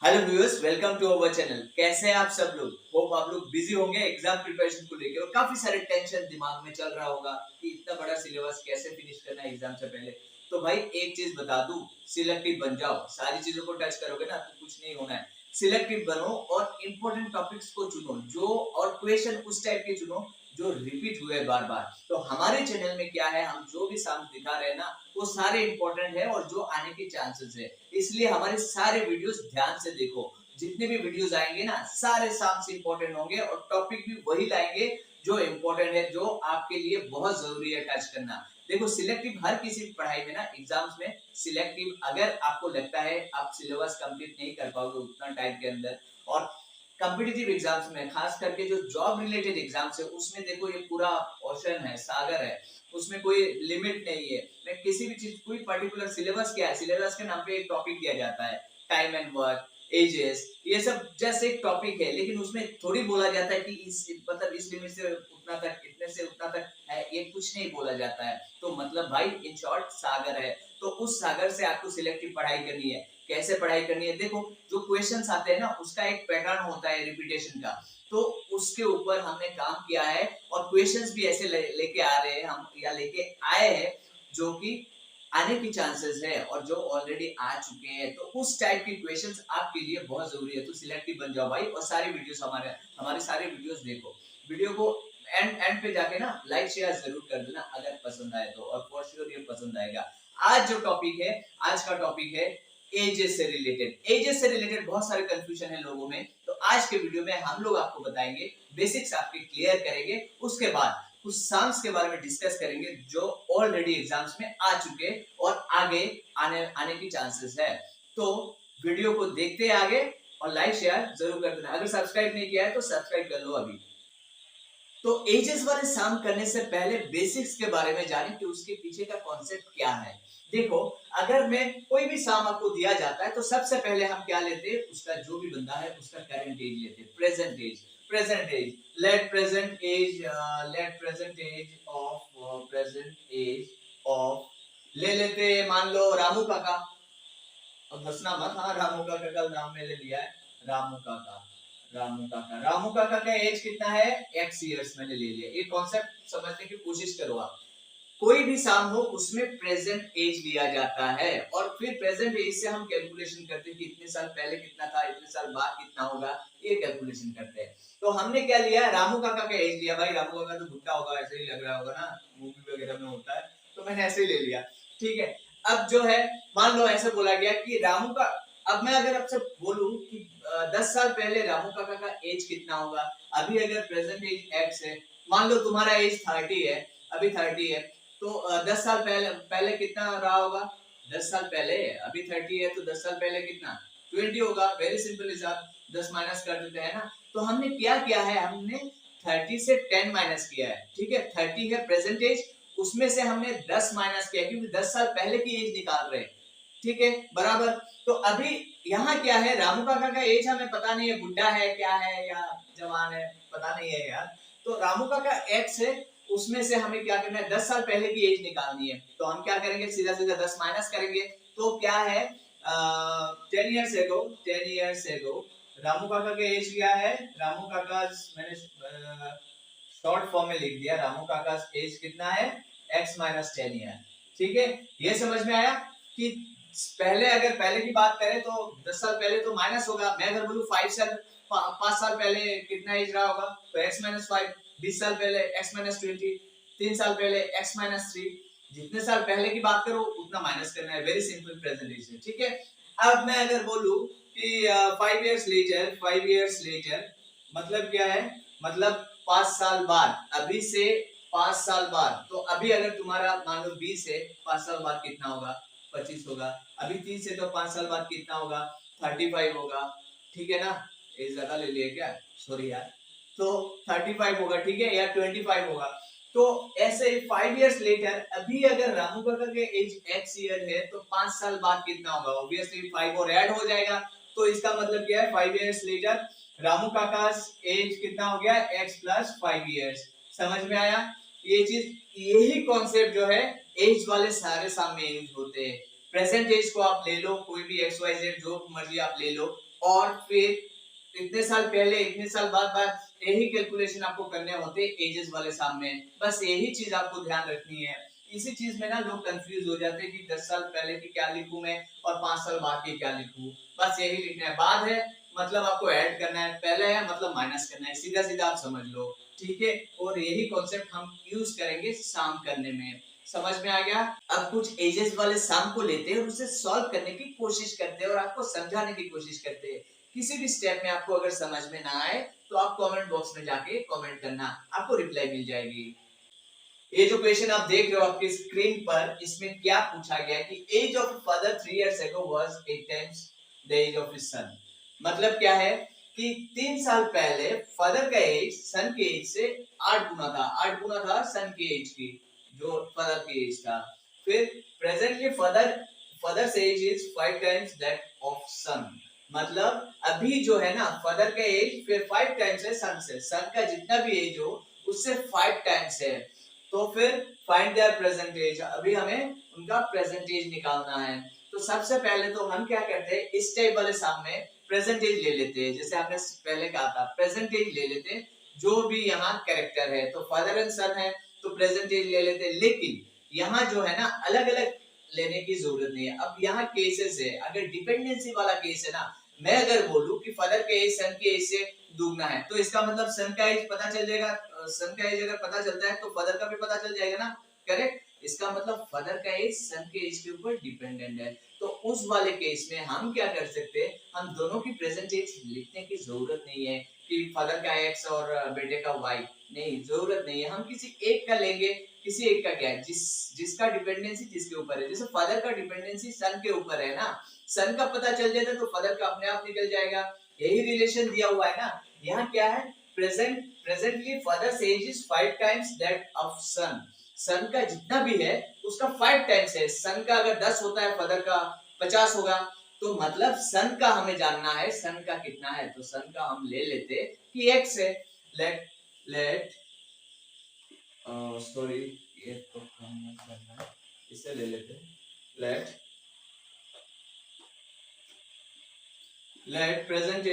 Hello viewers, welcome to our channel. कैसे हैं आप सब लोग? होप आप लोग बिजी होंगे एग्जाम प्रिपरेशन को लेकर और काफी सारे टेंशन दिमाग में चल रहा होगा कि इतना बड़ा सिलेबस कैसे फिनिश करना है एग्जाम से पहले। तो भाई एक चीज बता दूं, सिलेक्टिव बन जाओ। सारी चीजों को टच करोगे ना तो कुछ नहीं होना है। सिलेक्टिव बनो और इंपॉर्टेंट टॉपिक्स को चुनो जो, और क्वेश्चन उस टाइप के चुनो जो रिपीट हुए बार बार। तो हमारे चैनल में क्या है, हम जो भी साम दिखा रहे हैं ना वो सारे इंपॉर्टेंट है और जो आने के चांसेस है। इसलिए हमारे सारे वीडियोस ध्यान से देखो। जितने भी वीडियोस आएंगे ना सारे साम से इंपॉर्टेंट होंगे और टॉपिक भी वही लाएंगे जो इंपॉर्टेंट है, जो आपके लिए बहुत जरूरी है टच करना। देखो, सिलेक्टिव हर किसी पढ़ाई में ना, एग्जाम्स में सिलेक्टिव अगर आपको लगता है आप सिलेबस कंप्लीट नहीं कर पाओगे उतना टाइम के अंदर, और कॉम्पिटिटिव एग्जाम्स में खास करके जो जॉब रिलेटेड एग्जाम्स है उसमें देखो ये पूरा ओशन है, सागर है, उसमें कोई लिमिट नहीं है। मैं किसी भी चीज, कोई पर्टिकुलर सिलेबस क्या है, सिलेबस के नाम पे एक टॉपिक दिया जाता है, टाइम एंड वर्क, एजेस, ये सब जैसे एक टॉपिक है, लेकिन उसमें थोड़ी बोला जाता है कि इस मतलब इस लिमिट से उतना तक, इतने से उतना तक है, ये कुछ नहीं बोला जाता है। तो मतलब भाई इन शॉर्ट सागर है। तो उस सागर से आपको सिलेक्टिव पढ़ाई करनी है। कैसे पढ़ाई करनी है? देखो, जो क्वेश्चंस आते हैं ना उसका एक पैटर्न होता है रिपीटेशन का, तो उसके ऊपर हमने काम किया है और क्वेश्चंस भी ऐसे लेके आ रहे हैं हम, या लेके आए हैं जो कि आने की चांसेस है और जो ऑलरेडी आ चुके हैं। तो उस टाइप के क्वेश्चंस आपके लिए बहुत जरूरी है। तो सिलेक्टिव बन जाओ भाई और सारे वीडियोस हमारे हमारे सारे वीडियोस देखो। वीडियो को एंड एंड पे जाके ना लाइक शेयर जरूर कर देना अगर पसंद आए तो, और फॉर श्योर ये पसंद आएगा। आज जो टॉपिक है, आज का टॉपिक है एजेस से रिलेटेड। एजेस से रिलेटेड बहुत सारे कंफ्यूजन है लोगों में, तो आज के वीडियो में हम लोग आपको बताएंगे, बेसिक्स आपके क्लियर करेंगे। उसके बाद कुछ सम्स के बारे में डिस्कस करेंगे जो ऑलरेडी एग्जाम्स में आ चुके और आगे आने आने की चांसेस है। तो वीडियो को देखते आगे और लाइक शेयर जरूर कर देना। अगर सब्सक्राइब नहीं किया है तो सब्सक्राइब कर लो अभी। तो एजेस वाले सम करने से पहले बेसिक्स के बारे में जानें कि उसके पीछे का कॉन्सेप्ट क्या है। देखो, अगर मैं कोई भी सम आपको दिया जाता है तो सबसे पहले हम क्या लेते हैं, उसका जो भी बंदा है उसका करंट एज लेते हैं, present age. Present age, let present age of ले लेते हैं, मान लो रामू काका। अब हंसना मत, हाँ रामू काका का नाम मैंने लिया है। रामू काका, रामू काका का एज कितना है? एक्स इयर्स मैंने ले लिया। ये कॉन्सेप्ट समझने की कोशिश करो आप। कोई भी साम हो उसमें प्रेजेंट एज लिया जाता है और फिर प्रेजेंट एज से हम कैलकुलेशन करते हैं कि इतने साल पहले कितना था, इतने साल बाद कितना होगा, ये कैलकुलेशन करते हैं। तो हमने क्या लिया, रामू काका का एज लिया। भाई रामू काका तो बुढ़ा होगा, ऐसे ही लग रहा होगा ना, मूवी वगैरह में होता है, तो मैंने ऐसे ही ले लिया। ठीक है। अब जो है, मान लो ऐसे बोला गया कि रामू का, अब मैं अगर आपसे बोलूं कि 10 साल पहले रामू काका का एज कितना होगा, अभी अगर प्रेजेंट एज एक्स है, मान लो तुम्हारा एज 30 है, अभी 30 है, तो 10 साल पहले पहले कितना रहा होगा? 10 साल पहले, अभी 30 है तो 10 साल पहले कितना? 20 होगा। वेरी सिंपल हिसाब, 10 माइनस कर देते हैं ना। तो हमने क्या किया है, हमने 30 से 10 माइनस किया है। ठीक है, 30 है प्रेजेंट एज, उसमें से हमने 10 माइनस किया क्योंकि 10 साल पहले की एज निकाल रहे हैं। ठीक है, बराबर। तो अभी यहाँ क्या है, रामू काका का एज हमें पता नहीं है, बुढ़ा है क्या है या जवान है, पता नहीं है यार। तो रामू काका एक्स है, उसमें से हमें क्या करना है, 10 साल पहले की एज निकालनी है। तो हम क्या करेंगे, सीधा सीधा 10 माइनस करेंगे। तो क्या है, 10 years ago, 10 years ago Ramu काका का एज क्या है, रामू काका, मैंने शॉर्ट फॉर्म में लिख दिया, रामू काका एज कितना है, x माइनस 10 ईयर। ठीक है, ये समझ में आया कि पहले, अगर पहले की बात करें तो 10 साल पहले तो माइनस होगा। मैं अगर बोलूं 5 साल, 5 साल पहले कितना एज रहा होगा, तो x माइनस 5। 20 साल पहले x माइनस 20। 3 साल पहले x माइनस 3। जितने साल पहले की बात करो उतना माइनस करना है। Very simple presentation. ठीक है। अब मैं अगर बोलूं कि 5 इयर्स लेटर, 5 इयर्स लेटर मतलब क्या है, मतलब 5 साल बाद, अभी से 5 साल बाद। तो अभी अगर तुम्हारा मान लो 20 है, 5 साल बाद कितना होगा, 25 होगा। अभी 30 है तो 5 साल बाद कितना होगा, 35 होगा। ठीक है ना, ये ज्यादा ले लिया क्या, सॉरी यार। तो 35 होगा, ठीक है, या 25 होगा। तो ऐसे 5 इयर्स लेटर, अभी अगर रामू काका के एज x ईयर है तो 5 साल बाद कितना होगा, ऑब्वियसली 5 और ऐड हो जाएगा। तो इसका मतलब क्या है, 5 इयर्स लेटर रामू काका एज कितना हो गया, x प्लस 5 इयर्स। समझ में आया ये चीज? यही कॉन्सेप्ट जो है एज वाले सारे सामने यूज होते हैं। प्रेजेंट एज को आप ले लो, कोई भी एक्स वाई जेड जो मर्जी आप ले लो, और फिर इतने साल पहले इतने साल बाद यही कैलकुलेशन आपको करने होते एजेस वाले सामने। बस यही चीज आपको ध्यान रखनी है। इसी चीज में ना लोग कंफ्यूज हो जाते हैं कि 10 साल पहले की क्या लिखूं मैं और 5 साल बाद की क्या लिखूं। बस यही लिखना है। बाद है मतलब आपको ऐड करना है, पहले है मतलब माइनस करना है, सीधा सीधा आप समझ लो, ठीक है। और यही कॉन्सेप्ट हम यूज करेंगे सम करने में। समझ में आ गया। अब कुछ एजेस वाले सम को लेते हैं और उसे सॉल्व करने की कोशिश करते हैं और आपको समझाने की कोशिश करते हैं। किसी भी स्टेप में आपको अगर समझ में ना आए तो आप कमेंट बॉक्स में जाके कमेंट करना, आपको रिप्लाई मिल जाएगी। ये जो क्वेश्चन आप देख रहे हो आपकी स्क्रीन पर, इसमें क्या पूछा गया कि age of father 3 years ago was 8 times the age of his son। मतलब क्या है कि 3 साल पहले फादर का एज सन के एज से 8 गुना था, 8 गुना था सन के एज की, जो फादर की एज था। फिर presently father's age is 5 times that of son. मतलब अभी जो है ना फादर का एज फिर 5 टाइम्स है सन से, सन का जितना भी एज हो उससे 5 टाइम्स है। तो फिर फाइंड देयर प्रेजेंट एज, अभी हमें उनका प्रेजेंट एज निकालना है। तो सबसे पहले तो हम क्या करते हैं, इस टाइप वाले सामने प्रेजेंट एज ले लेते हैं, जैसे आपने पहले कहा था प्रेजेंट एज ले लेते हैं, जो भी यहाँ कैरेक्टर है। तो फादर एंड सन है तो प्रेजेंट एज ले लेते हैं, लेकिन यहाँ जो है ना अलग अलग लेने की जरूरत नहीं है। अब यहाँ केसेस है, अगर डिपेंडेंसी वाला केस है ना, मैं अगर बोलूं कि फादर के एज सन के एज से दुगना है तो इसका मतलब सन का एज पता चल जाएगा, सन का एज अगर पता चलता है तो फादर का भी पता चल जाएगा ना, करेक्ट। इसका मतलब फादर का एज सन के एज के ऊपर डिपेंडेंट है। तो उस वाले केस में हम क्या कर सकते हैं, हम दोनों की प्रेजेंट एज लिखने की जरूरत नहीं है कि फादर का एक्स और बेटे का वाई, नहीं जरूरत नहीं है। हम किसी एक का लेंगे, किसी एक का क्या है, जिसका डिपेंडेंसी जिसके ऊपर है। जैसे फादर का डिपेंडेंसी सन के ऊपर है ना, सन का पता चल जाता है तो फादर का अपने आप निकल जाएगा। यही रिलेशन दिया हुआ है ना। यहाँ क्या है, presently father's age is 5 times that of son. Son का जितना भी है उसका 5 टाइम्स है। सन का अगर 10 होता है फादर का 50 होगा। तो मतलब सन का हमें जानना है, सन का कितना है। तो सन का हम ले लेते कि x है। लेट लेट सॉरी, ये तो काम करना है, इसे ले लेते let let present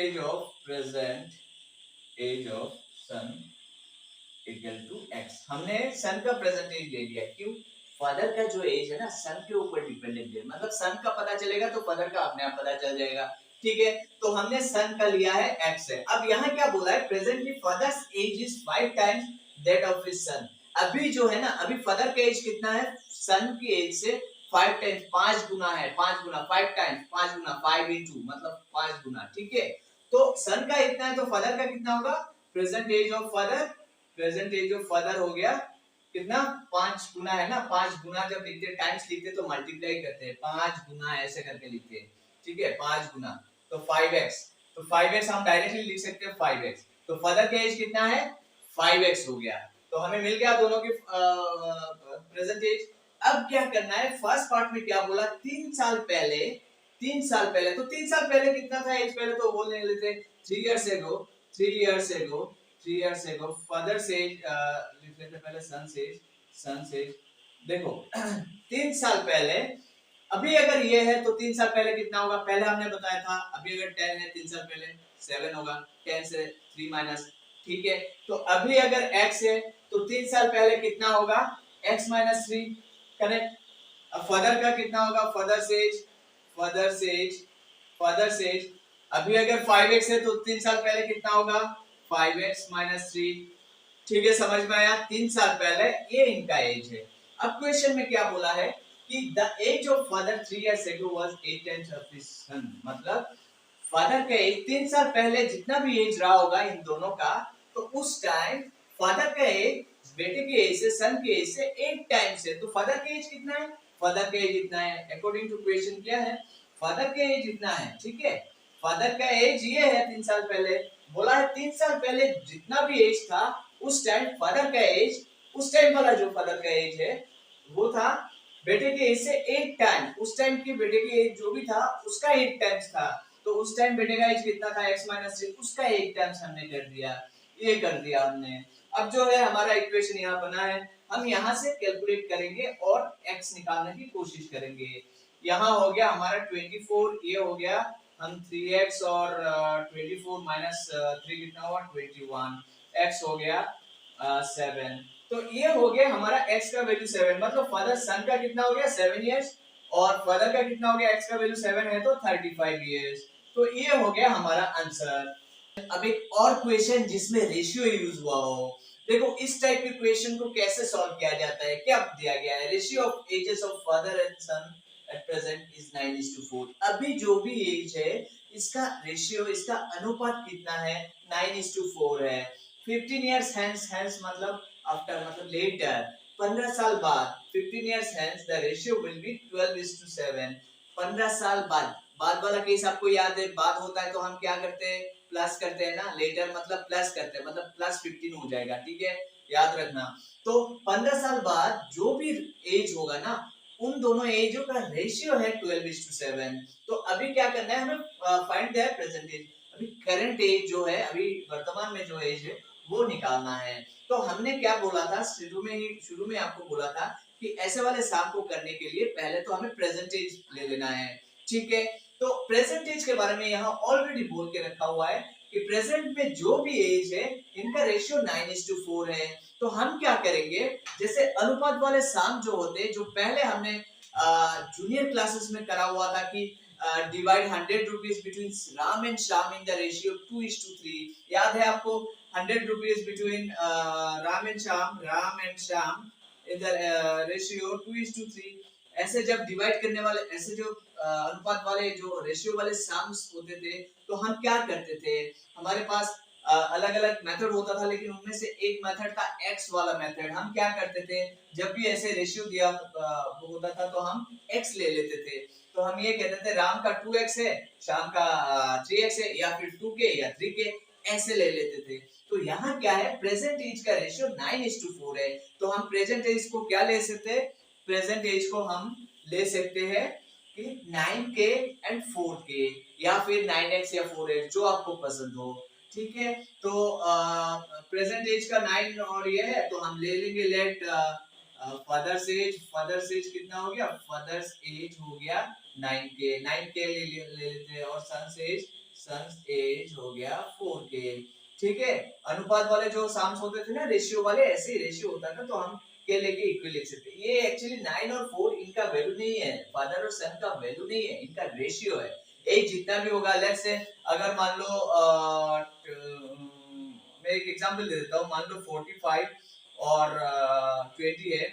age of son equal to x। हमने सन का प्रेजेंट एज ले लिया, क्यों, फादर का जो एज है ना सन के ऊपर डिपेंडेंट है। मतलब सन का पता चलेगा तो फादर का अपने आप पता चल जाएगा, ठीक है। तो हमने सन का लिया है x है। अब यहाँ क्या बोला है, presently father's age is 5 times that of his son. अभी जो है ना, अभी फादर का एज कितना है, सन की एज से 5 टाइम्स, 5 गुना है, 5 गुना 5 टाइम्स, 5 गुना 5 into मतलब 5 गुना, ठीक है। तो सन का इतना है तो फादर का कितना होगा, present age of father, present age of father हो गया कितना, 5 गुना है ना। 5 गुना जब लिखते हैं, टाइम्स लिखते हैं तो मल्टीप्लाई करते हैं, 5 गुना ऐसे करके लिखते हैं, ठीक है, 5 गुना तो 5x। तो 5x हम डायरेक्टली लिख सकते हैं 5x। तो फादर का एज कितना है, 5x हो गया। तो हमें मिल गया दोनों के प्रेजेंट एज। अब क्या करना है, फर्स्ट पार्ट में क्या बोला, 3 साल पहले, 3 साल पहले। तो 3 साल पहले कितना था एज, पहले तो बोल नहीं लेते, 3 years ago, 3 years ago, 3 years ago father से लिख लेते पहले, सन से, सन से देखो 3 साल पहले। अभी अगर ये है तो 3 साल पहले कितना होगा, पहले हमने बताया था। अभी अगर 10 है 3 साल पहले 7 होगा, 10 से 3 माइनस, ठीक है। तो अभी अगर x है तो 3 साल पहले कितना होगा, x माइनस 3, करेक्ट। अब फादर का कितना होगा, फादर से एज, फादर से एज, फादर से एज। अभी अगर 5x है तो 3 साल पहले कितना होगा, 5x माइनस 3, ठीक है। समझ में आया, 3 साल पहले ये इनका एज है। अब क्वेश्चन में क्या बोला है कि the age of father 3 years ago was 8 times of his son। मतलब फादर का एज 3 साल पहले जितना भी एज रहा होगा इन दोनों का, तो उस टाइम फादर का एज बेटे के एज से, सन के एज से 8 टाइम्स है। तो फादर का एज कितना है, फादर का एज इतना है। अकॉर्डिंग टू क्वेश्चन क्या है, फादर का एज इतना है, ठीक है। फादर का एज ये है 3 साल पहले। बोला है 3 साल पहले जितना भी एज था उस टाइम फादर का एज, उस टाइम वाला जो फादर का एज है वो था बेटे के एज से 8 टाइम। उस टाइम के बेटे के एज जो भी था उसका 8 टाइम्स था। तो उस टाइम बेटे का एज कितना था, x माइनस 3, उसका 8 टाइम्स हमने कर दिया, ये कर दिया हमने। अब जो है हमारा इक्वेशन यहाँ बना है, हम यहाँ से कैलकुलेट करेंगे और x निकालने की कोशिश करेंगे। यहाँ हो गया हमारा 24, ये हो गया हम 3x और 24 माइनस 3 कितना हुआ 21, x हो गया 7। तो ये हो गया हमारा x का वैल्यू 7, मतलब फादर सन का कितना हो गया 7 इयर्स और फादर का कितना हो गया x का वैल्यू 7 है तो 35 इयर्स। तो ये हो गया हमारा आंसर। अब एक और क्वेश्चन जिसमें रेशियो यूज हुआ हो, देखो इस टाइप के क्वेश्चन को कैसे सॉल्व किया जाता है, क्या दिया गया है, ratio of ages of father and son at present is 9:4। अभी जो भी एज है इसका रेशियो, इसका अनुपात कितना है 9:4 है। 15 इयर्स हेंस मतलब आफ्टर मतलब लेटर, 15 साल बाद 15 years hence the ratio will be 12:7। 15 साल बाद, बाद वाला केस आपको याद है, बाद होता है तो हम क्या करते हैं प्लस करते हैं ना, लेटर मतलब प्लस करते हैं, मतलब प्लस 15 हो जाएगा, ठीक है याद रखना। तो 15 साल बाद जो भी एज होगा ना उन दोनों एजों का रेशियो है 12:7। तो अभी क्या करना है हमें, फाइंड द प्रेजेंट एज, अभी करंट एज जो है, अभी वर्तमान में जो एज है वो निकालना है। तो हमने क्या बोला था शुरू में आपको बोला था कि ऐसे वाले काम को करने के लिए पहले तो हमें प्रेजेंट एज ले लेना है, ठीक है। तो प्रेजेंट एज के बारे में यहाँ ऑलरेडी बोल के रखा हुआ है कि प्रेजेंट में जो भी एज है इनका रेशियो 9:4 है। तो हम क्या करेंगे, जैसे अनुपात वाले सम जो होते हैं, जो पहले हमने जूनियर क्लासेस में करा हुआ था कि divide 100 rupees between Ram and Shyam in the ratio 2:3, याद है आपको 100 rupees between Ram and Shyam in the ratio 2:3। ऐसे जब डिवाइड करने वाले, ऐसे जो अनुपात वाले जो रेशियो वाले सम्स होते थे तो हम क्या करते थे, हमारे पास अलग अलग मेथड होता था, लेकिन उनमें से एक मेथड था एक्स वाला मेथड। हम क्या करते थे, जब भी ऐसे रेशियो दिया होता था तो हम एक्स ले लेते थे। तो हम ये कहते थे राम का 2x है, श्याम का 3x है, या फिर 2k या 3k, ऐसे ले लेते थे। तो यहाँ क्या है, प्रेजेंट एज का रेशियो 9:4 है। तो हम प्रेजेंट एज को क्या ले सकते हैं, प्रेजेंट एज को हम ले सकते हैं कि 9k एंड 4k, या फिर 9x या 4x जो आपको पसंद हो, ठीक है। तो प्रेजेंट एज का 9 और ये है तो हम ले लेंगे लेट फादर्स एज कितना हो गया, फादर्स एज हो गया 9k ले लेते हैं, और सन्स एज हो गया 4k, ठीक है। अनुपात वाले जो सम्स होते थे ना रेशियो वाले, ऐसे ही रेशियो होता था तो हम के लेके इक्वल लिख सकते हैं। ये एक्चुअली 9 और 4 इनका वैल्यू नहीं है, फादर और सन का वैल्यू नहीं है, इनका रेशियो है। एज जितना भी होगा, लेट्स से अगर मान लो मैं एक एग्जांपल दे देता हूँ, मान लो 45 और 20 है,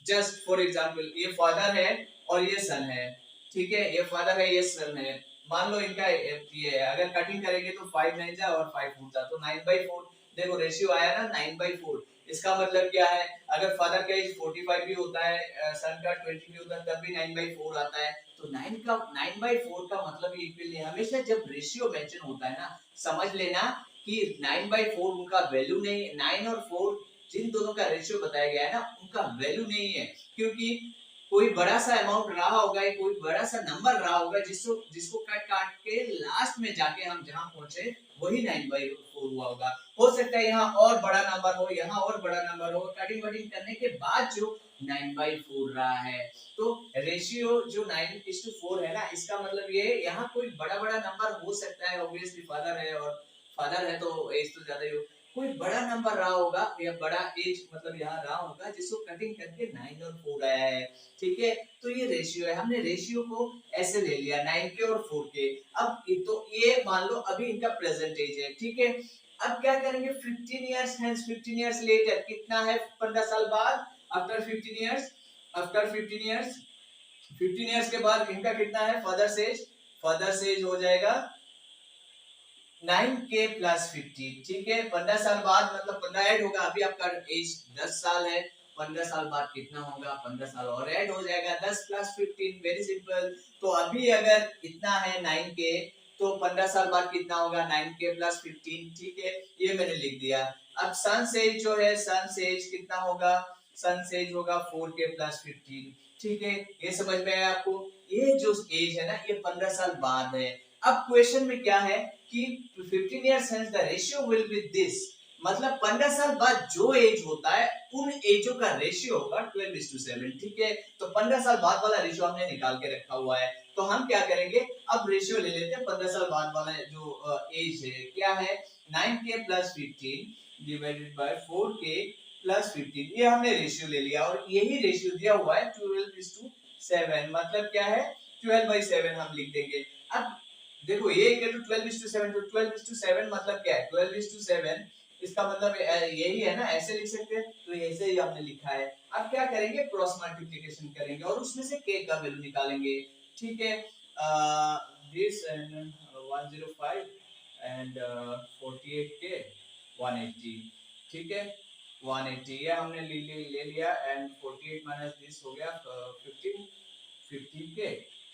जस्ट फॉर एग्जांपल, ये फादर है और ये सन है, ठीक है, ये फादर है ये सन है। मान लो इनका ये है, अगर कटिंग करेंगे तो 5 9 जा और 5 4 जा, तो 9/4, देखो रेशियो आया ना 9/4। इसका मतलब क्या है, अगर फादर का एज 45 भी होता है, सन का 20 भी होता है, तब भी 9/4 आता है। तो 9/4 का मतलब ये इक्वल नहीं है। हमेशा जब रेशियो मेंशन होता है ना, समझ लेना कि 9/4 उनका वैल्यू नहीं है, 9 और 4 जिन दोनों का रेशियो बताया गया है ना उनका वैल्यू नहीं है, क्योंकि कोई बड़ा सा अमाउंट रहा होगा, कोई बड़ा सा नंबर रहा होगा जिसको कट काट के लास्ट में जाके हम जहां पहुंचे वही 9/4 हुआ होगा। हो सकता है यहाँ और बड़ा नंबर हो, यहाँ और बड़ा नंबर हो, कटिंग वटिंग करने के बाद जो 9/4 रहा है। तो रेशियो जो 9:4 है ना, इसका मतलब ये यहाँ कोई बड़ा बड़ा नंबर हो सकता है, ऑब्वियसली फादर है तो एज तो ज्यादा ही हो, कोई बड़ा नंबर रहा होगा या बड़ा एज मतलब यहाँ रहा होगा जिसको कटिंग करके 9 और 4 आया है, ठीक है। तो ये रेशियो है, हमने रेशियो को ऐसे ले लिया 9k और 4k। अब तो ये मान लो अभी इनका प्रेजेंट एज है, ठीक है। अब क्या करेंगे, 15 इयर्स हेंस 15 इयर्स लेटर कितना है, 15 साल बाद, after 15 years, after 15 years 15 years के बाद इनका कितना है, फादर एज हो जाएगा 9k प्लस 15, ठीक है। 15 साल बाद मतलब 15 ऐड होगा, अभी आपका एज 10 साल है, 15 साल बाद कितना होगा, 15 साल और ऐड हो जाएगा, 10 प्लस 15, वेरी सिंपल। तो अभी अगर इतना है 9k तो 15 साल बाद कितना होगा, 9k प्लस 15, ठीक है, ये मैंने लिख दिया। अब सन एज जो है, सन एज कितना होगा, सन एज होगा 4k प्लस 15, ठीक है। ये समझ में आया आपको, ये जो एज है ना ये 15 साल बाद है। अब क्वेश्चन में क्या है कि 15 years hence the ratio will be this, मतलब 15 साल बाद जो एज होता है उन एजों का रेशियो होगा 12:7। ठीक है, तो 15 साल बाद वाला रेशियो हमने निकाल के रखा हुआ है। तो हम क्या करेंगे, अब रेशियो ले लेते हैं 15 साल बाद वाला जो एज है, क्या है 9k + 15 डिवाइडेड बाय 4k + 15, ये हमने रेशियो ले लिया और यही रेशियो दिया हुआ है 12:7। मतलब क्या है 12/7 हम लिख देंगे। अब देखो ये इक्वल टू 12:7, तो 12:7 मतलब क्या है 12:7, इसका मतलब यही है ना, ऐसे लिख सकते हैं, तो ऐसे ही हमने लिखा है। अब क्या करेंगे, क्रॉस मल्टीप्लिकेशन करेंगे और उसमें से k का वैल्यू निकालेंगे। ठीक है, दिस एंड 105 एंड 48k 180। ठीक है, 180 ये हमने ले लिया एंड 48 माइनस दिस हो गया 15k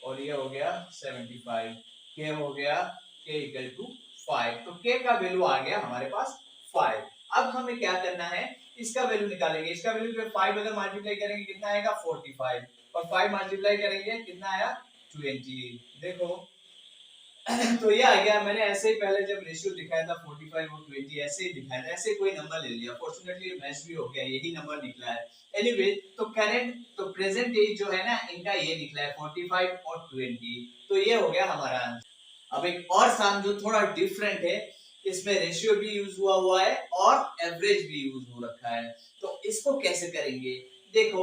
और ये हो गया 75, k हो गया k इक्वल टू 5। तो k का वैल्यू आ गया हमारे पास 5। अब हमें क्या करना है, इसका वैल्यू निकालेंगे। इसका वैल्यू जो 5 अगर मल्टीप्लाई करेंगे कितना आएगा 45 और 5 मल्टीप्लाई करेंगे कितना आया 20। देखो तो ये आ गया। मैंने ऐसे ही पहले जब रेशियो दिखाया था 45 और 20 ऐसे ही दिखाया था, ऐसे कोई नंबर ले लिया, फॉर्चूनेटली मैच भी हो गया, यही नंबर निकला है। एनीवे तो करंट तो प्रेजेंट एज जो है ना इनका ये निकला है 45 और 20, तो ये हो गया हमारा आंसर। अब एक और सम जो थोड़ा डिफरेंट है, इसमें रेशियो भी यूज हुआ है और एवरेज भी यूज हो रखा है, तो इसको कैसे करेंगे। देखो,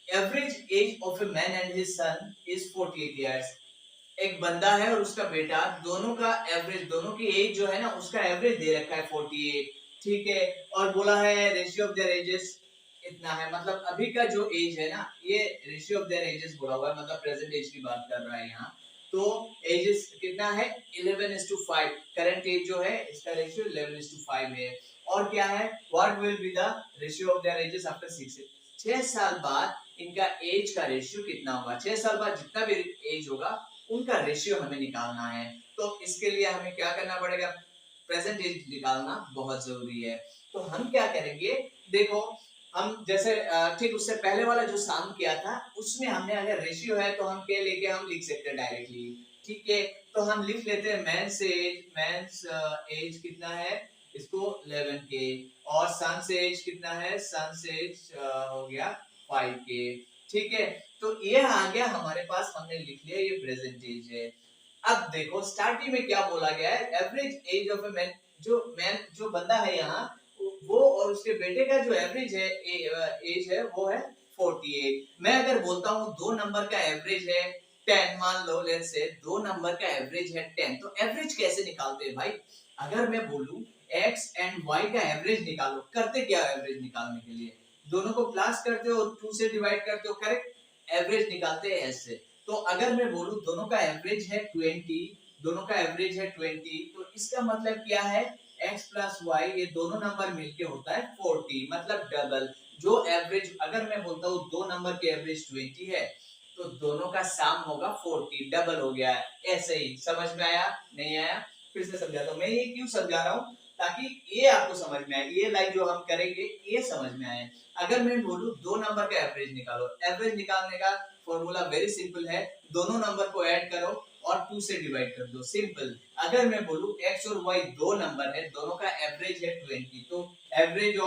average age of a man and his son is 48 years. एक बंदा है और उसका बेटा, दोनों का एवरेज, दोनों की एज जो है ना उसका एवरेज दे रखा है 48। ठीक है, और बोला है रेशियो ऑफ देयर एजेस इतना है, मतलब अभी का जो एज है ना, ये रेशियो ऑफ देयर एजेस बोला हुआ है, मतलब प्रेजेंट एज की बात कर रहा है यहाँ। तो एजेस कितना है 11:5, करंट एज जो है इसका रेशियो 11:5 है। और क्या है, what will be the ratio of their edges after 6 साल बाद इनका एज का रेशियो कितना होगा। 6 साल बाद जितना भी एज होगा उनका रेशियो हमें निकालना है। तो इसके लिए हमें क्या करना पड़ेगा, प्रेजेंट एज निकालना बहुत जरूरी है। तो हम क्या करेंगे, देखो हम जैसे ठीक उससे पहले वाला जो सम किया था उसमें हमने अगर रेशियो है तो हम क्या लेके हम लिख सकते हैं डायरेक्टली। ठीक है, तो हम लिख लेते हैं मेंस एज कितना है, इसको 11k, और सन से एज कितना है, सन से एज हो गया 5k। ठीक है, तो ये आ गया हमारे पास, हमने लिख लिया ये प्रेजेंट एज है। अब देखो स्टार्टिंग में क्या बोला गया है, average age of a man जो बंदा है यहाँ, वो और उसके बेटे का जो एवरेज है एज है वो है 48। मैं अगर बोलता हूँ दो नंबर का एवरेज है 10, मान लो लेट्स से दो नंबर का एवरेज है 10, तो एवरेज कैसे निकालते हैं भाई। अगर मैं बोलूं x एंड y का एवरेज निकालो, करते क्या एवरेज निकालने के लिए, दोनों को प्लस करते हो 2 से डिवाइड करते हो, करेक्ट, एवरेज निकालते हैं ऐसे। तो अगर मैं बोलूं दोनों का एवरेज है 20, दोनों का एवरेज है 20, तो इसका मतलब क्या है x प्लस y, ये दोनों नंबर मिलके होता है 40, मतलब डबल। जो एवरेज, अगर मैं बोलता हूँ दो नंबर के एवरेज 20 है तो दोनों का सम होगा 40, डबल हो गया है। ऐसे ही समझ में आया, नहीं आया, फिर से समझाता हूँ। मैं ये क्यों समझा रहा हूँ, ताकि ये आपको समझ में आए, ये लाइन जो हम करेंगे ये समझ में आए। अगर मैं बोलूं दो नंबर का एवरेज निकालो, एवरेज निकालने का फॉर्मूला वेरी सिंपल है, दोनों नंबर को ऐड करो और 2 से डिवाइड कर दो, सिंपल। अगर मैं बोलूं x और y दो नंबर है, दोनों का एवरेज है 20, तो average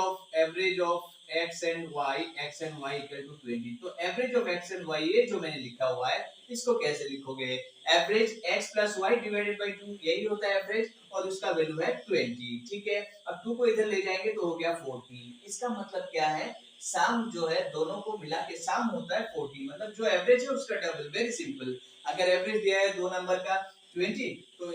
of x and y equal to 20। तो average of x and y ये जो मैंने लिखा हुआ है इसको कैसे लिखोगे, average x plus y divided by 2, यही होता है एवरेज, और उसका वैल्यू है 20। ठीक है, अब 2 को इधर ले जाएंगे तो हो गया 40। इसका मतलब क्या है, सम जो है दोनों को मिला के सम होता है 40, मतलब जो एवरेज है उसका डबल, वेरी सिंपल। अगर एवरेज दिया है दो नंबर का 20, तो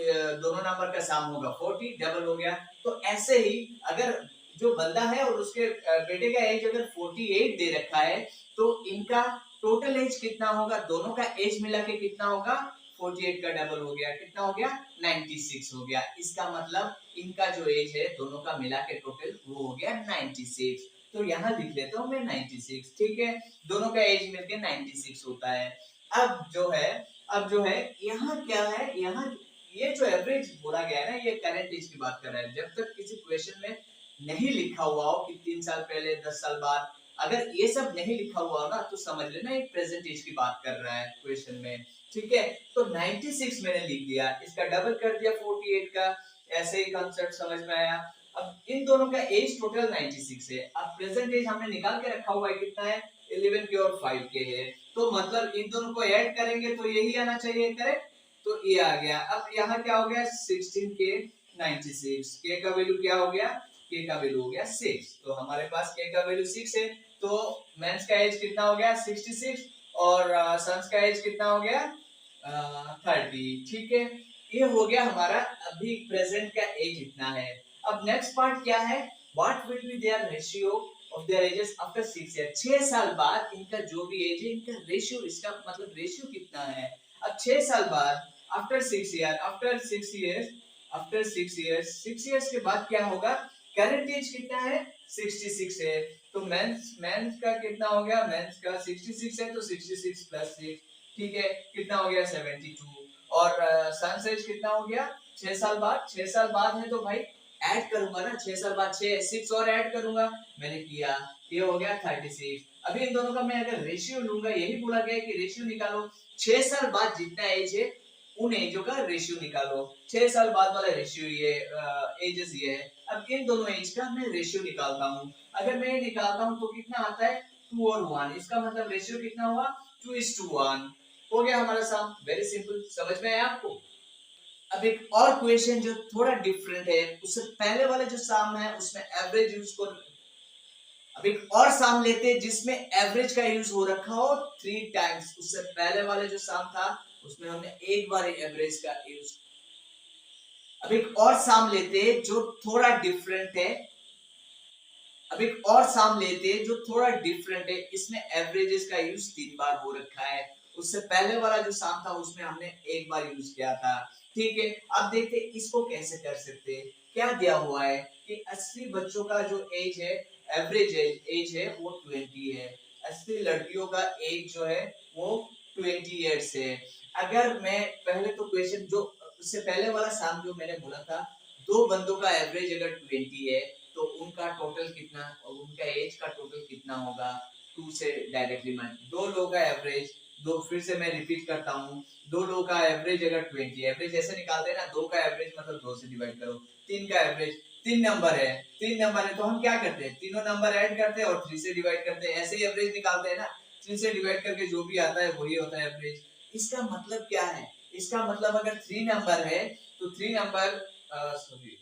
दोनों नंबर का सम होगा 40, डबल हो गया। तो ऐसे ही अगर जो बंदा है और उसके बेटे का एज अगर 48 दे रखा है, तो इनका टोटल एज कितना होगा, दोनों का एज मिला के कितना होगा, 48 का डबल हो गया, कितना हो गया 96 हो गया। इसका मतलब इनका जो एज है दोनों का मिला के टोटल वो हो गया 96। तो यहाँ लिख लेता हूँ मैं 96। ठीक है, दोनों का एज मिलके 96 होता है। अब जो है यहाँ क्या है, यहाँ ये जो एवरेज बोला गया है ना, ये करंट एज की बात कर रहा है। जब तक किसी क्वेश्चन में नहीं लिखा हुआ हो कि 3 साल पहले 10 साल बाद, अगर ये सब नहीं लिखा हुआ हो ना तो समझ लेना एक प्रेजेंट एज की बात कर रहा है क्वेश्चन में। ठीक है, तो 96 मैंने लिख दिया, इसका डबल कर दिया 48 का, ऐसे ही कॉन्सेप्ट समझ में आया। अब इन दोनों का एज टोटल 96 है। अब प्रेजेंट एज हमने निकाल के रखा हुआ है, कितना है 11 के और 5 के है, तो मतलब इन दोनों को ऐड करेंगे तो यही आना चाहिए, करेक्ट। तो ये आ गया। अब यहाँ क्या हो गया 16 के 96, के का वैल्यू क्या हो गया, के का वैल्यू हो गया 6। तो हमारे पास के का वैल्यू 6 है, तो मेंस का एज कितना हो गया 66 और सन्स का एज कितना हो गया 30। ठीक है, ये हो गया हमारा अभी प्रेजेंट का एज इतना है। अब नेक्स्ट पार्ट क्या है, what will be their ratio of their edges after 6 year. 6 साल बाद इनका जो भी एज है, इनका रेशियो, इसका मतलब रेशियो कितना है। अब 6 साल बाद after 6 year, after 6 years, after 6 years, 6 years के बाद क्या होगा, करंट एज कितना है 66 है। तो मेंस का कितना हो गया, मेंस का 66 है, तो 66 प्लस 6, ठीक है, कितना हो गया 72। और सन्स एज कितना हो गया 6 साल बाद, 6 साल बाद है तो भाई ऐड करूंगा ना, 6 साल बाद 6 और ऐड करूंगा, मैंने किया, ये हो गया 36। अभी इन दोनों का मैं अगर रेशियो लूंगा, यही बोला गया है कि रेशियो निकालो, 6 साल बाद जितना एज है उन एजों का रेशियो निकालो। 6 साल बाद वाला रेशियो ये एजेस ये है। अब इन दोनों एज का मैं रेशियो निकालता हूँ, अगर मैं ये निकालता हूँ तो कितना आता है 2 और 1, इसका मतलब रेशियो कितना हुआ 2:1। हो गया हमारा सम, वेरी सिंपल, समझ में आया आपको। अब एक और क्वेश्चन जो थोड़ा डिफरेंट है, उससे पहले वाले जो सम है उसमें एवरेज यूज को, अब एक और सम लेते हैं जिसमें एवरेज का यूज हो रखा हो 3 टाइम्स। उससे पहले वाले जो सम था उसमें हमने एक बार एवरेज का यूज। अब एक और सम लेते हैं जो थोड़ा डिफरेंट है, अब एक और सम लेते हैं जो थोड़ा डिफरेंट है, इसमें एवरेजेस का यूज 3 बार हो रखा है। उससे पहले वाला जो सम था उसमें हमने एक बार यूज किया था। ठीक है, अब देखते हैं इसको कैसे कर सकते हैं। क्या दिया हुआ है कि 80 बच्चों का जो एज है, एवरेज एज है वो 20 है। 80 लड़कियों का एज जो है वो 20 इयर्स है। अगर मैं पहले तो क्वेश्चन जो उससे पहले वाला सम जो मैंने बोला था, दो बंदों का एवरेज अगर 20 है तो उनका टोटल कितना, उनका एज का टोटल कितना होगा, 2 से डायरेक्टली मल्टीप्लाई। दो लोगों का एवरेज, दो, फिर से मैं रिपीट करता हूँ, दो लोगों का एवरेज अगर 20, एवरेज ऐसे निकालते हैं ना, दो का एवरेज मतलब 2 से डिवाइड करो। तीन का एवरेज, तीन नंबर है तो हम क्या करते हैं, तीनों नंबर ऐड करते हैं और 3 से डिवाइड करते हैं, ऐसे ही एवरेज निकालते हैं ना। 3 से डिवाइड करके जो भी आता है वही होता है एवरेज। इसका मतलब क्या है, इसका मतलब अगर 3 नंबर है तो 3 नंबर, सॉरी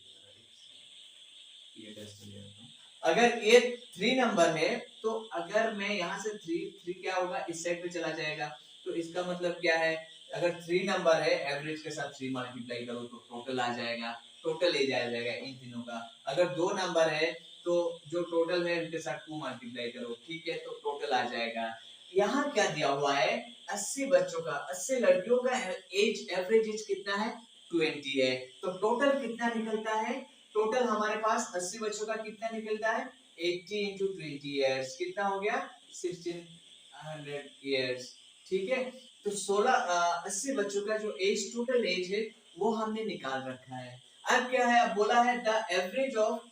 अगर ये 3 नंबर है तो अगर मैं यहाँ से 3 क्या होगा इस साइड पे चला जाएगा, तो इसका मतलब क्या है, अगर 3 नंबर है एवरेज के साथ 3 मल्टीप्लाई करो तो टोटल आ जाएगा, टोटल ले जाया जाएगा इन तीनों का। अगर 2 नंबर है तो जो टोटल है उनके साथ 2 मल्टीप्लाई करो, ठीक है, तो टोटल आ जाएगा। यहाँ क्या दिया हुआ है 80 बच्चों का, 80 लड़कियों का एज, एवरेज एज कितना है 20 है, तो टोटल कितना निकलता है, टोटल हमारे पास 80 बच्चों का कितना निकलता है 80 into 20 years, कितना हो गया 1600 years। ठीक है, तो 80 बच्चों का जो एज, टोटल एज है वो हमने निकाल रखा है। अब क्या है, अब बोला है the average of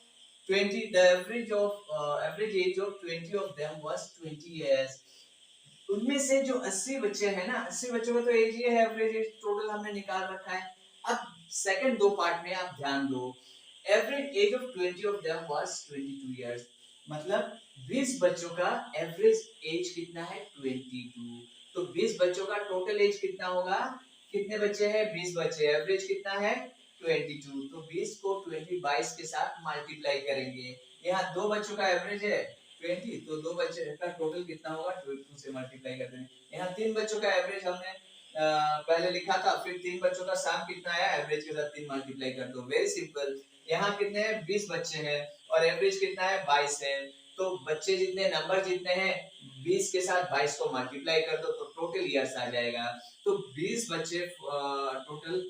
20, the average age of 20 of them was 20 years। उनमें से जो 80 बच्चे हैं ना, 80 बच्चों का तो एज ये है, एवरेज एज टोटल हमने निकाल रखा है। अब सेकंड दो पार्ट में आप ध्यान दो, average age of 20 of them was 22 years, मतलब 20 बच्चों का एवरेज एज कितना है 22। तो 20 बच्चों का टोटल एज कितना होगा, कितने बच्चे हैं 20 बच्चे, एवरेज कितना है 22। तो 20 को 22 के साथ मल्टीप्लाई करेंगे, यहाँ दो बच्चों का एवरेज है 20, तो दो बच्चे का टोटल कितना होगा 22 से मल्टीप्लाई करते हैं। यहाँ तीन बच्चों का एवरेज हमने पहले लिखा था, फिर तीन बच्चों का सम कितना आया, एवरेज के साथ 3 मल्टीप्लाई कर दो, वेरी सिंपल। यहाँ कितने हैं 20 बच्चे हैं और एवरेज कितना है 22 है, तो बच्चे जितने, नंबर जितने हैं 20 के साथ 22 को मल्टीप्लाई कर दो तो टोटल इयर्स आ जाएगा। तो 20 बच्चे टोटल,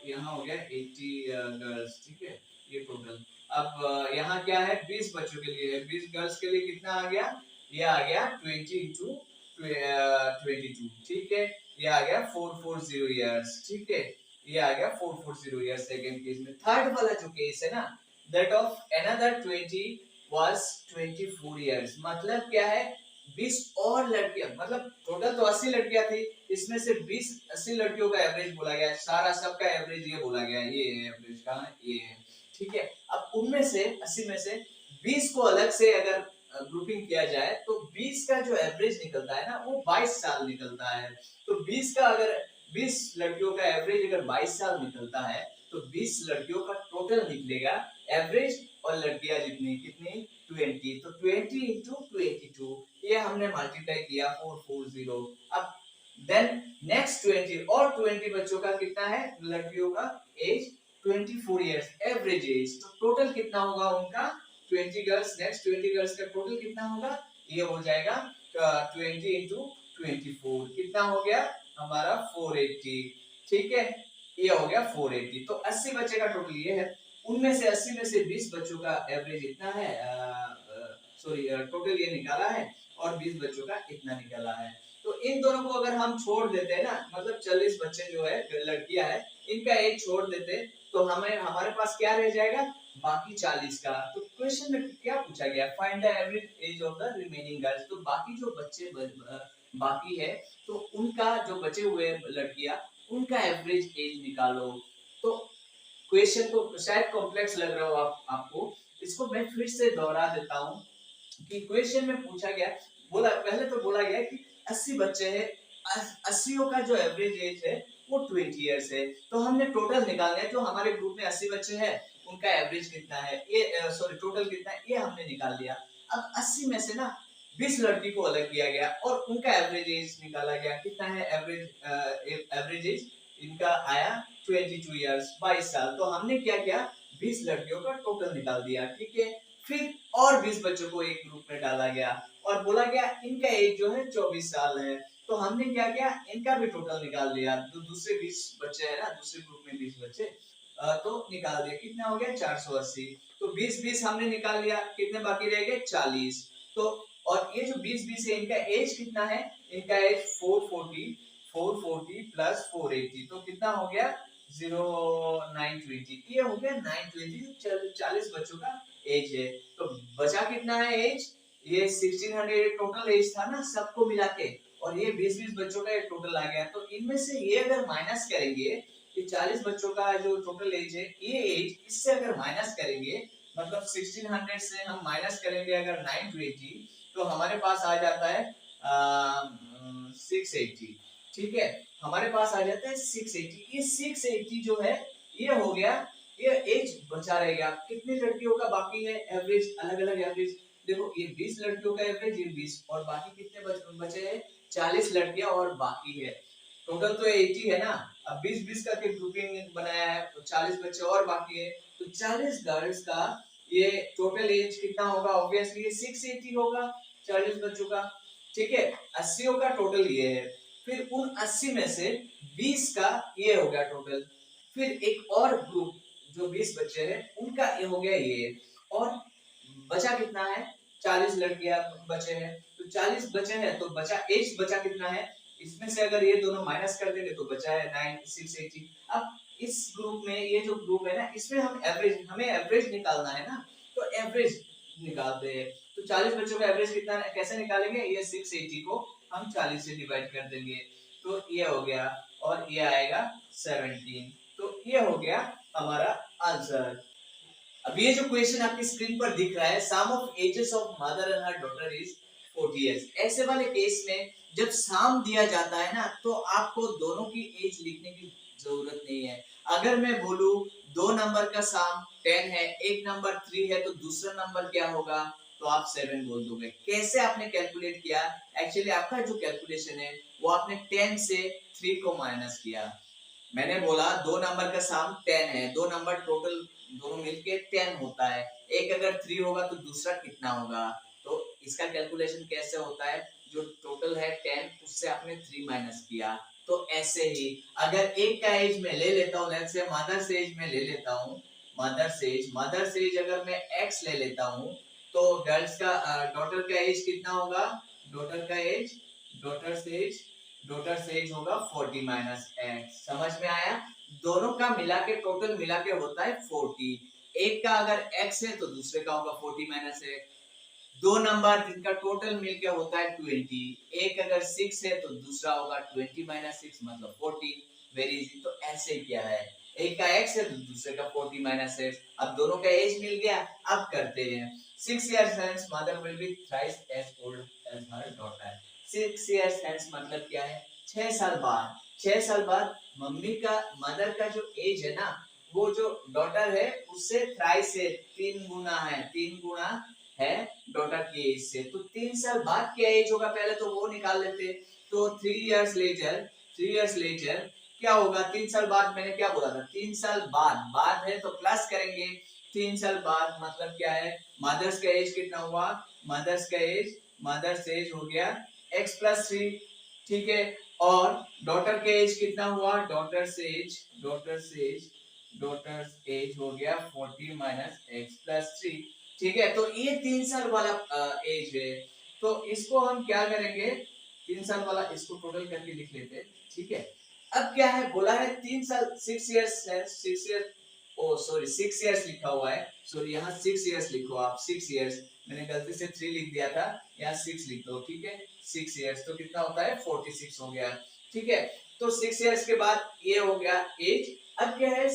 यहाँ हो गया 80 गर्ल्स, ठीक है, ये टोटल। अब यहाँ क्या है 20 बच्चों के लिए, 20 गर्ल्स के लिए कितना आ गया, ये आ गया 20 into 22, ठीक है, ये आ गया 440 इयर्स, ठीक है, ये आ गया 440 इयर्स सेकंड केस में। थर्ड वाला जो केस है ना, that of another 20 was 24 years, मतलब क्या है 20 और लड़कियां, मतलब टोटल तो 80 लड़कियां थी, इसमें से 20 80 लड़कियों का एवरेज बोला गया, सारा सबका एवरेज ये बोला गया, ये एवरेज कहां है, ये है, ठीक है। अब उनमें से 80 में से 20 को अलग से अगर ग्रुपिंग किया जाए तो 20 का जो एवरेज निकलता है ना वो 22 साल निकलता है। तो 20 का अगर 20 लड़कियों का एवरेज अगर 22 साल निकलता है तो 20 लड़कियों का टोटल निकलेगा एवरेज, और लड़कियां जितनी कितनी 20, तो 20 इंटू 22 ये हमने मल्टीप्लाई किया 440। अब देन नेक्स्ट 20 और 20 बच्चों का कितना है लड़कियों का एज 24 इयर्स एवरेज एज, तो टोटल कितना होगा उनका 20 गर्ल्स, नेक्स्ट 20 गर्ल्स का टोटल कितना होगा, ये हो जाएगा 20 इंटू 24 कितना हो गया हमारा 480। ठीक है, ये हो गया 480। तो 80 बच्चे का टोटल ये है, उनमें से 80 में से 20 बच्चों का एवरेज इतना है, सॉरी टोटल ये निकाला है, और 20 बच्चों का इतना निकाला है। तो इन दोनों को अगर हम छोड़ देते हैं ना, मतलब 40 बच्चे जो है लड़कियां है इनका एज छोड़ देते तो हमें हमारे पास क्या रह जाएगा बाकी 40 का। तो क्वेश्चन में क्या पूछा गया, find the average age of the remaining girls, तो बाकी जो बच्चे बाकी है तो उनका जो बचे हुए लड़कियां उनका एवरेज एज निकालो। तो क्वेश्चन को शायद कॉम्प्लेक्स लग रहा हो आपको, इसको मैं फिर से दोहरा देता हूँ कि क्वेश्चन में पूछा गया, पहले तो बोला गया कि 80 बच्चे हैं, 80 का जो एवरेज एज है वो 20 इयर्स है। तो हमने टोटल निकालना है, जो हमारे ग्रुप में 80 बच्चे हैं उनका एवरेज कितना है, ये सॉरी टोटल कितना है ये हमने निकाल लिया। अब 80 में से ना 20 लड़की को अलग किया गया और उनका एवरेज एज निकाला गया, कितना है एवरेज एज इनका आया 22 इयर्स 22 साल। तो हमने क्या किया 20 लड़कियों का टोटल निकाल दिया। ठीक है, फिर और 20 बच्चों को एक ग्रुप में डाला गया और बोला गया इनका एज जो है 24 साल है। तो हमने क्या किया इनका भी टोटल निकाल लिया, जो दूसरे 20 बच्चे हैं ना दूसरे ग्रुप में 20 बच्चे तो निकाल दिया, कितना हो गया 480। तो 20-20 हमने निकाल लिया, कितने बाकी रह गए 40। तो और ये जो 20-20 है इनका एज कितना है, इनका एज 440 प्लस 480 तो कितना हो गया 0920, ये हो गया 920, 40 बच्चों का एज है। तो बचा कितना है एज, ये 1600 टोटल एज था ना सबको मिला के, और ये 20-20 बच्चों का टोटल आ गया। तो इनमें से ये अगर माइनस करेंगे कि 40 बच्चों का जो टोटल एज है ये एज इससे अगर माइनस करेंगे, मतलब 1600 से हम माइनस करेंगे अगर 920 तो हमारे पास आ जाता है 680। ठीक है, हमारे पास आ जाता है 680। ये 680 जो है ये हो गया, ये एज बचा रहेगा। कितनी लड़कियों का बाकी है एवरेज, अलग अलग एवरेज देखो, ये 20 लड़कियों का एवरेज ये 20 और बाकी कितने बचे हैं 40 लड़कियां और बाकी है, टोटल तो 80 है ना। अब 20-20 का ग्रुपिंग बनाया है तो 40 बच्चे और बाकी है, तो 40 गर्ल्स का ये टोटल एज कितना होगा, ऑब्वियसली ये 680 होगा 40 बच्चों का। ठीक है, 80 का टोटल ये है, फिर उन 80 में से 20 का ये हो गया टोटल, फिर एक और ग्रुप जो 20 बच्चे हैं उनका ये हो गया ये, और बचा कितना है 40 लड़कियां बचे हैं, तो 40 बचे हैं तो बचा एज बचा कितना है, इसमें से अगर ये दोनों माइनस कर देंगे तो बचा है 9680। अब इस ग्रुप में ये जो ग्रुप है ना इसमें हमें एवरेज निकालना है ना, तो एवरेज निकालते हैं। तो 40 बच्चों का एवरेज कितना है, कैसे निकालेंगे, ये 680 को हम 40 से डिवाइड कर देंगे तो ये हो गया, और ये आएगा 17। तो ये हो गया हमारा आंसर। अब ये जो क्वेश्चन आपकी स्क्रीन पर दिख रहा है, sum of ages of mother and her daughter is 40 years, ऐसे वाले केस में जब सम दिया जाता है ना तो आपको दोनों की एज लिखने की जरूरत नहीं है। अगर मैं बोलूं दो नंबर का सम 10 है, एक नंबर 3 है, तो दूसरा नंबर क्या होगा, तो आप 7 बोल दोगे। कैसे आपने कैलकुलेट किया, एक्चुअली आपका जो कैलकुलेशन है वो आपने 10 से 3 को माइनस किया। मैंने बोला दो नंबर का सम 10 है, दो नंबर टोटल दोनों मिलके 10 होता है, एक अगर 3 होगा तो दूसरा कितना होगा, तो इसका कैलकुलेशन कैसे होता है, जो टोटल है 10 उससे आपने 3 माइनस किया। तो ऐसे ही अगर एक का एज में ले लेता हूँ, लेट्स से मदर्स एज में ले लेता हूँ, मदर्स एज अगर मैं x ले लेता हूँ तो गर्ल्स का डॉटर का एज कितना होगा, डॉटर्स एज होगा 40 माइनस x। समझ में आया, दोनों का मिला के टोटल मिला के होता है 40, एक का अगर x है तो दूसरे का होगा 40 माइनस x। दो नंबर जिनका टोटल मिलके होता है 20, एक अगर 6 है तो दूसरा होगा 20 माइनस 6 मतलब 14। वेरी इजी, तो ऐसे किया है, एक का x है तो दूसरे का 40 माइनस x। अब दोनों का एज मिल गया। अब करते हैं 6 years hence mother will be thrice as old as her daughter। 6 years hence मतलब क्या है, 6 साल बाद। 6 साल बाद मम्मी का, मदर का जो एज है ना, वो जो डॉटर है उससे थ्राइस है, 3 गुना है, 3 गुना है डॉटर की एज से। तो 3 साल बाद क्या एज होगा पहले तो वो निकाल लेते। तो 3 years later, 3 years later क्या होगा, 3 साल बाद मैंने क्या बोला था, 3 साल बाद, बाद है तो प्लस करेंगे। 3 साल बाद मतलब क्या है, मदर्स का एज कितना हुआ, मदर्स एज हो गया x प्लस 3, ठीक है। और डॉटर का एज कितना हुआ, डॉटर्स एज हो गया 40 माइनस x प्लस 3, ठीक है। तो ये 3 साल वाला एज है। तो इसको हम क्या करेंगे, 3 साल वाला इसको टोटल करके लिख लेते हैं, ठीक है। अब क्या है, बोला है 3 साल, 6 इयर्स है, 6 इयर्स, ओ सॉरी 6 इयर्स लिखा हुआ है, सॉरी यहाँ 6 इयर्स लिखो आप, 6 इयर्स, मैंने गलती से 3 लिख दिया था, यहाँ 6 लिख दो, ठीक है। 6 इयर्स तो कितना होता है, 46 हो गया, ठीक है। तो 6 इयर्स के बाद ये हो गया एज। अब क्या है,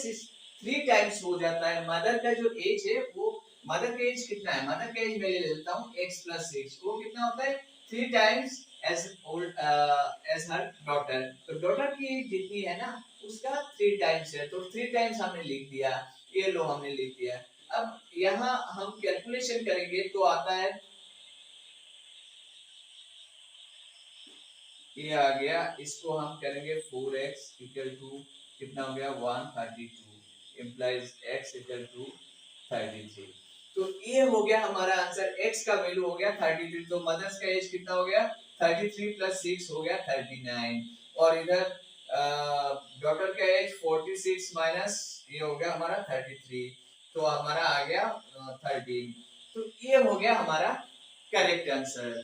3 टाइम्स हो जाता है मदर का जो एज है, वो मदर का एज कितना है, मदर का एज मैं ले लेता हूँ x प्लस 6, वो कितना होता है 3 times as old as her daughter। तो डॉटर की एज जितनी है ना उसका 3 टाइम्स है, तो 3 टाइम्स हमने लिख दिया, ये लो हमने लिख दिया। अब यहाँ हम कैलकुलेशन करेंगे तो आता है, ये आ गया, इसको हम करेंगे 4x इक्वल टू कितना हो गया 132 इम्प्लाइज x इक्वल टू 33। तो ये हो गया हमारा आंसर, x का वैल्यू हो गया 33। तो मदर्स का एज कितना हो गया 33 प्लस 6 हो गया 39। और इधर डॉटर का एज 46 माइनस ये हो गया हमारा 33, तो हमारा आ गया 13। तो ये हो गया हमारा करेक्ट आंसर।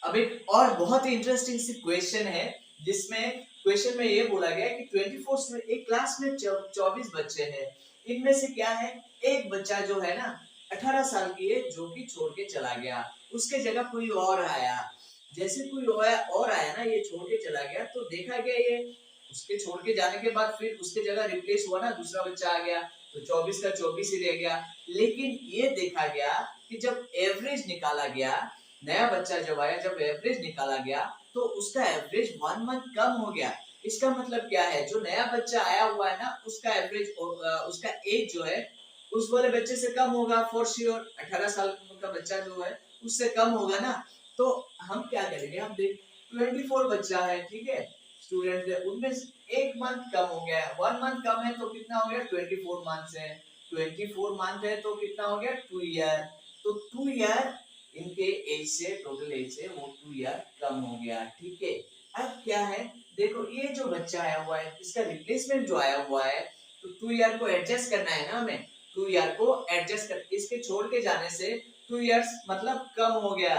अब एक और बहुत ही इंटरेस्टिंग सी क्वेश्चन है, जिसमें क्वेश्चन में ये बोला गया कि 24 स्टूडेंट, एक क्लास में 24 बच्चे हैं, इनमें से क्या है, एक बच्चा जो है ना 18 साल की है जो कि छोड़ के चला गया, उसके जगह कोई और आया। जैसे कोई और आया ना, ये छोड़ के चला गया, तो देखा गया ये उसके छोड़ के जाने के बाद फिर उसके जगह रिप्लेस हुआ ना, दूसरा बच्चा आ गया, तो 24 का 24 ही रह गया। लेकिन ये देखा गया कि जब एवरेज निकाला गया, नया बच्चा जब आया, जब एवरेज निकाला गया तो उसका एवरेज 1 मंथ कम हो गया। इसका मतलब क्या है, जो नया बच्चा आया हुआ है ना उसका एवरेज, उसका एज जो है उस वाले बच्चे से कम होगा फॉर श्योर। 18 साल का बच्चा जो है उससे कम होगा ना। तो हम क्या करेंगे, हम देख 24 बच्चा है, ठीक है, स्टूडेंट है, उनमें एक मंथ कम हो गया है, 1 मंथ कम है तो कितना हो गया 24 मंथ है, 24 मंथ है तो कितना हो गया 2 ईयर। तो 2 ईयर इनके एज से, टोटल एज से वो 2 ईयर कम हो गया, ठीक है। अब क्या है, देखो ये जो बच्चा आया हुआ है इसका रिप्लेसमेंट जो आया हुआ है, तो 2 ईयर को एडजस्ट करना है ना हमें, 2 ईयर को एडजस्ट कर, इसके छोड़ के जाने से 2 इयर्स मतलब कम हो गया,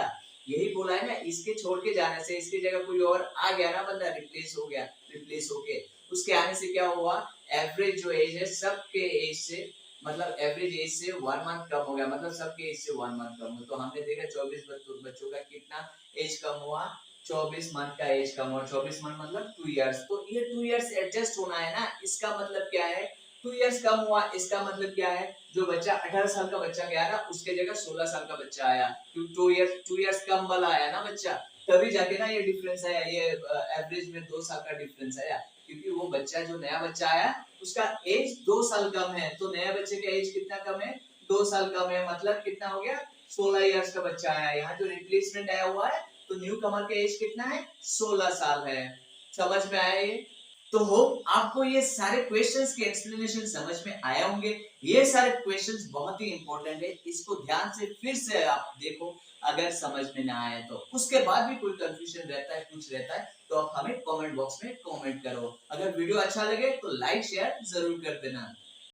यही बोला है ना, इसके छोड़ के जाने से इसकी जगह कोई और आ गया ना बंदा, रिप्लेस हो गया, रिप्लेस होके उसके आने से क्या हुआ, एवरेज जो एज है सबके एज से, मतलब एवरेज एज से 1 मंथ कम हो गया, मतलब सबके एज से 1 मंथ कम हो। तो हमने देखा 24 बच्चों का कितना एज कम हुआ, 24 मंथ का एज कम हुआ, 24 मंथ मतलब 2 इयर्स। तो ये 2 इयर्स एडजस्ट होना है ना, इसका मतलब क्या है 2 इयर्स कम हुआ, इसका मतलब क्या है, जो बच्चा 18 साल का बच्चा गया ना उसके जगह 16 साल का बच्चा आया, 2 इयर्स कम वाला आया ना बच्चा, तभी जाके ना ये डिफरेंस आया, ये एवरेज में 2 साल का डिफरेंस आया, क्योंकि वो बच्चा जो नया बच्चा आया उसका एज 2 साल कम है, तो नया बच्चे का एज कितना कम है 2 साल कम है, मतलब कितना हो गया 16 इयर्स का बच्चा आया। यहाँ जो रिप्लेसमेंट आया हुआ है तो न्यू कमर का एज कितना है 16 साल है। समझ में आया ये? तो होप आपको ये सारे क्वेश्चंस के एक्सप्लेनेशन समझ में आए होंगे। ये सारे क्वेश्चंस बहुत ही इंपॉर्टेंट है, इसको ध्यान से फिर से आप देखो, अगर समझ में ना आए तो उसके बाद भी कोई कंफ्यूजन रहता है, कुछ रहता है तो आप हमें कमेंट बॉक्स में कमेंट करो। अगर वीडियो अच्छा लगे तो लाइक शेयर जरूर कर देना।